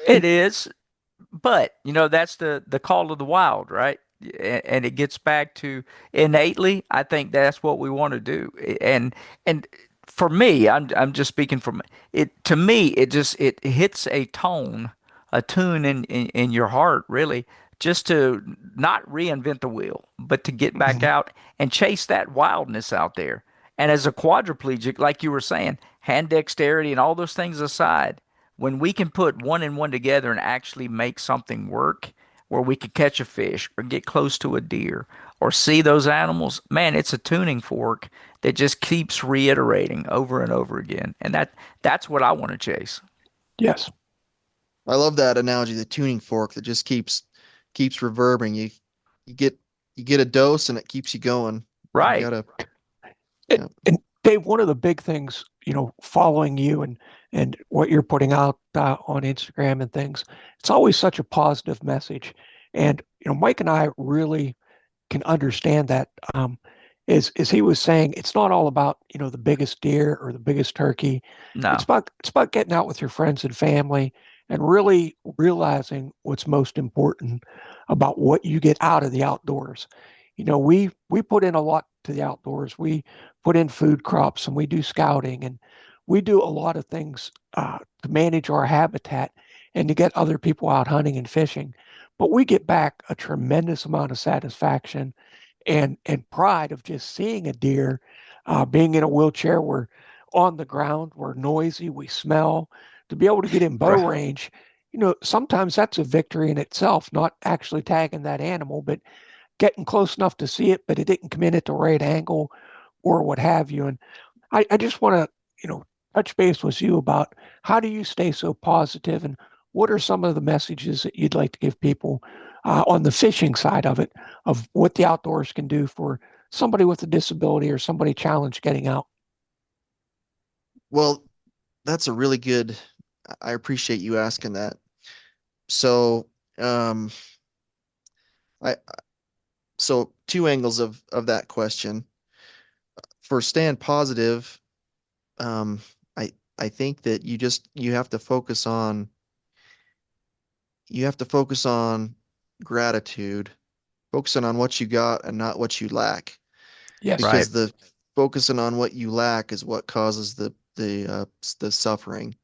It is, but that's the call of the wild, right? And it gets back to innately, I think that's what we want to do. And for me, I'm just speaking from it. To me, it hits a tone, a tune in your heart, really, just to not reinvent the wheel, but to get back Mhm. out and chase that wildness out there. And as a quadriplegic, like you were saying, hand dexterity and all those things aside, when we can put one and one together and actually make something work, where we could catch a fish or get close to a deer or see those animals, man, it's a tuning fork that just keeps reiterating over and over again. And that's what I want to chase. Yes. I love that analogy, the tuning fork that just keeps reverbing. You get you get a dose and it keeps you going. You Right. gotta, And, yeah. and Dave, one of the big things, following you and what you're putting out on Instagram and things, it's always such a positive message. And Mike and I really can understand that. As he was saying, it's not all about the biggest deer or the biggest turkey. No. It's about getting out with your friends and family and really realizing what's most important about what you get out of the outdoors. We put in a lot to the outdoors. We put in food crops and we do scouting and we do a lot of things to manage our habitat and to get other people out hunting and fishing. But we get back a tremendous amount of satisfaction and pride of just seeing a deer, being in a wheelchair. We're on the ground, we're noisy, we smell. To be able to get in bow Right. range, sometimes that's a victory in itself, not actually tagging that animal, but getting close enough to see it, but it didn't come in at the right angle or what have you. And I just want to, touch base with you about how do you stay so positive and what are some of the messages that you'd like to give people on the fishing side of it, of what the outdoors can do for somebody with a disability or somebody challenged getting out? Well, that's a really good. I appreciate you asking that. So, um, I so two angles of that question. For stand positive, um, I I think that you have to focus on gratitude, focusing on what you got and not what you lack, Yes. Right. because the focusing on what you lack is what causes the suffering.